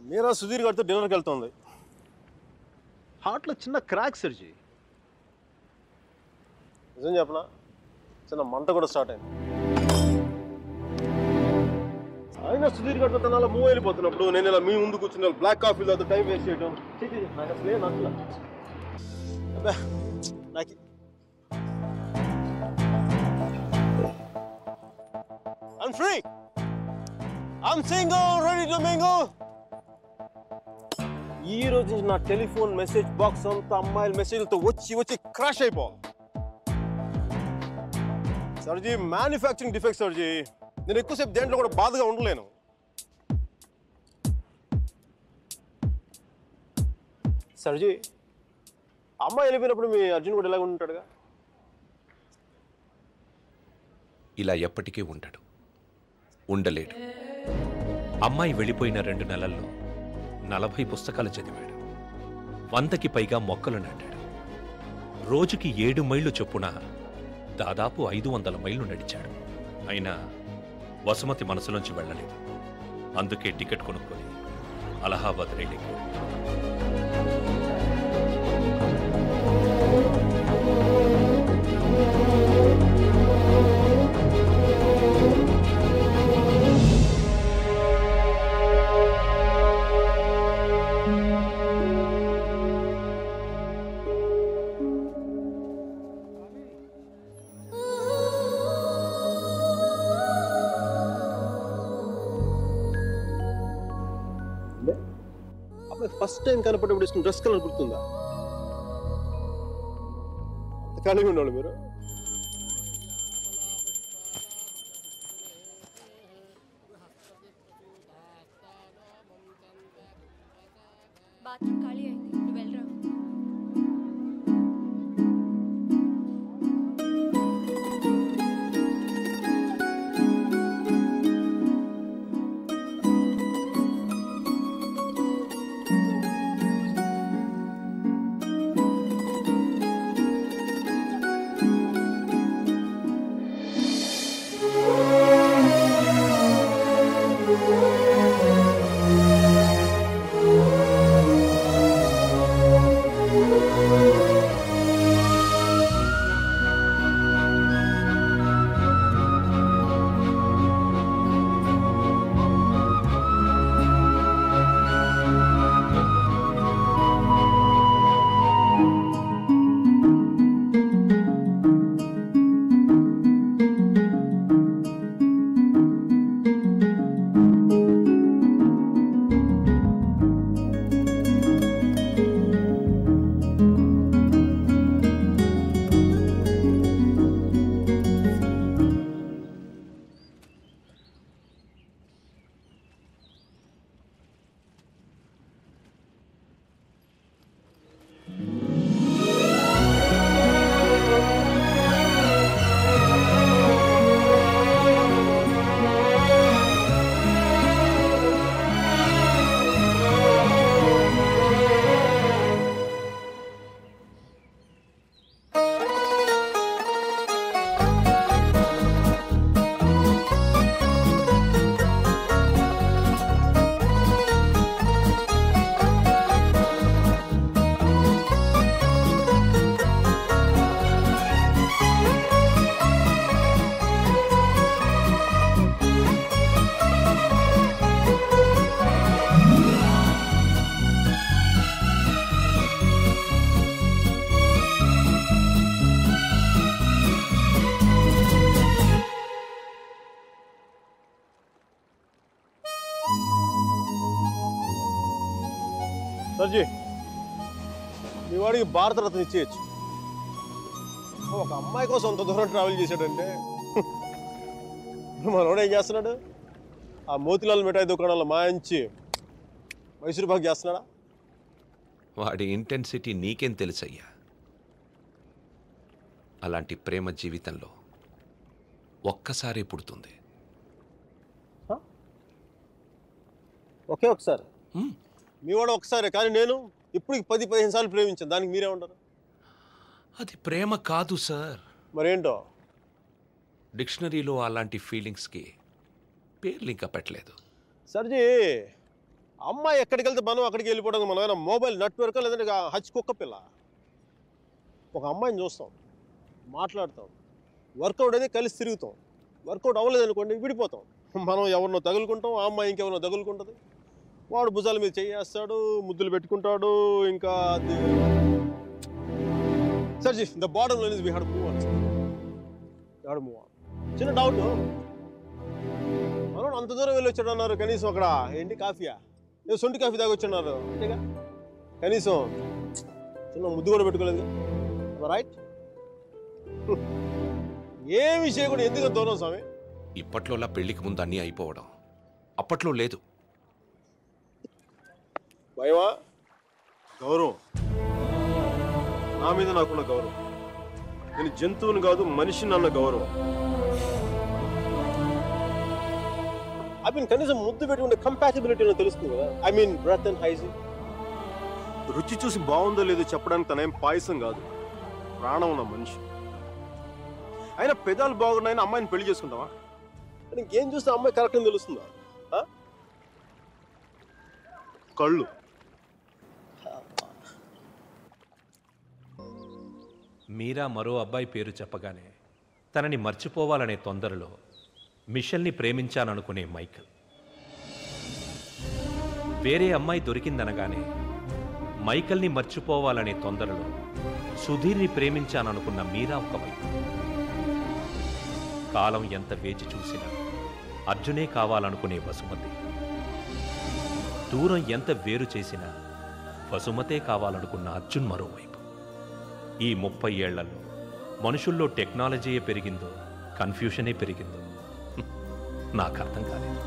మీరా సుధీర్ గారితో డిన్నర్కి వెళ్తుంది. హార్ట్లో చిన్న క్రాక్ సర్జీ. నిజం చెప్పనా, చిన్న మంట కూడా స్టార్ట్ అయింది. అయినా సుధీర్ గారితో తన అలా మూవ్ వెళ్ళిపోతున్నప్పుడు నేను ఇలా మీ ముందు కూర్చున్న బ్లాక్ కాఫీలో టైం వేస్ట్ చేయడం నాకు అసలే నచ్చలా. అబ్బా నాకు I'm free. I'm single, ready to mingle. ఈ రోజు నుంచి నా టెలిఫోన్ మెసేజ్ బాక్స్ అంతా అమ్మాయిల మెసేజ్లతో వచ్చి క్రాష్ అయిపోవాలి. సర్జీ మ్యానుఫ్యాక్చరింగ్ డిఫెక్ట్ సర్జీ. నేను ఎక్కువసేపు దేంట్లో కూడా బాధగా ఉండలేను. సర్జీ అమ్మాయి వెళ్ళిపోయినప్పుడు మీ అర్జున్ కూడా ఇలాగ ఉంటాడుగా? ఇలా ఎప్పటికీ ఉండడు, ఉండలేడు. అమ్మాయి వెళ్ళిపోయిన 2 నెలల్లో 40 పుస్తకాలు చదివాడు, 100కి పైగా మొక్కలు నాటాడు. రోజుకి 7 మైళ్ళు చొప్పున దాదాపు 500 మైళ్ళు నడిచాడు. అయినా వసుమతి మనసులోంచి వెళ్ళలేదు. అందుకే టికెట్ కొనుక్కొని అలహాబాద్ రైలుకి. ఫస్ట్ టైం కనపడేప్పుడు ఇష్టం డ్రెస్ కలర్ గుర్తుందా? ఖాళీగా ఉండేవాళ్ళు మీరు. బాత్రూమ్ ఖాళీ అయింది, నువ్వు వెళ్ళరా. సర్జీ మీ వాడికి భారతరత్న ఇచ్చేయచ్చు. ఒక అమ్మాయి కోసం అంత దూరం ట్రావెల్ చేశాడంటే మనోడు ఏం చేస్తున్నాడు? ఆ మోతిలాల్ మిఠాయి దుకాణాల్లో మాయించి మైసూరు పాక్ చేస్తున్నాడా? వాడి ఇంటెన్సిటీ నీకేం తెలుసయ్యా? అలాంటి ప్రేమ జీవితంలో ఒక్కసారి పుడుతుంది. ఒకే ఒకసారి మీ వాడు ఒకసారి, కానీ నేను ఇప్పుడు 10-15 సార్లు ప్రేమించాను. దానికి మీరేమంటారు? అది ప్రేమ కాదు సార్. మరేంటో? డిక్షనరీలో అలాంటి ఫీలింగ్స్కి పేర్లు ఇంకా పెట్టలేదు. సర్జీ అమ్మాయి ఎక్కడికి వెళ్తే మనం అక్కడికి వెళ్ళిపోవడం, మనం ఏమైనా మొబైల్ నెట్వర్క్ లేదంటే హచ్ కుక్క పిల్ల. ఒక అమ్మాయిని చూస్తాం, మాట్లాడతాం, వర్కౌట్ అయితే కలిసి తిరుగుతాం. వర్కౌట్ అవ్వలేదు అనుకోండి విడిపోతాం. మనం ఎవరినో తగులుకుంటాం, ఆ అమ్మాయి ఇంకెవరినో తగులుకుంటుంది. వాడు భుజాల మీద చేయేస్తాడు, ముద్దులు పెట్టుకుంటాడు. ఇంకా సరే the bottom line is we have to move on. చిన్న డౌట్, మనం అంత దూరం వెళ్ళి వచ్చాడు అన్నారు, కనీసం అక్కడ ఏంటి కాఫీయా, ఏదో సొంటి కాఫీ తాగి వచ్చున్నారు అంతేగా, కనీసం చిన్న ముద్దు కూడా పెట్టుకోలేదు. రైట్? ఏ విషయం కూడా ఎందుకు దూరం స్వామి? ఇప్పట్లోలా పెళ్లికి ముందు అన్నీ అయిపోవడం అప్పట్లో లేదు. భయమా? గౌరవం, నా మీద నాకున్న గౌరవం. నేను జంతువుని కాదు, మనిషిని అన్న గౌరవం. ఐ మీన్ కనీసం ముద్దు పెట్టుకుంటే కంపాటిబిలిటీ తెలుస్తుంది కదా. I mean breath and hygiene. రుచి చూసి బాగుందో లేదో చెప్పడానికి తనేం పాయసం కాదు, ప్రాణం ఉన్న మనిషి. అయినా పెదాలు బాగున్నాయని అమ్మాయిని పెళ్లి చేసుకుంటావా? ఇంకేం చూస్తే అమ్మాయి కరెక్ట్ అని తెలుస్తుందా? కళ్ళు. మీరా మరో అబ్బాయి పేరు చెప్పగానే తనని మర్చిపోవాలనే తొందరలో మిషెల్ని ప్రేమించాననుకునే మైకల్. వేరే అమ్మాయి దొరికిందనగానే మైకల్ని మర్చిపోవాలనే తొందరలో సుధీర్ని ప్రేమించాననుకున్న మీరా ఒకవైపు. కాలం ఎంత వేచి చూసినా అర్జునే కావాలనుకునే వసుమతి. దూరం ఎంత వేరు చేసినా వసుమతే కావాలనుకున్న అర్జున్ మరోవైపు. ఈ 30 ఏళ్లలో మనుషుల్లో టెక్నాలజీయే పెరిగిందో, కన్ఫ్యూషనే పెరిగిందో నాకు అర్థం కాలేదు.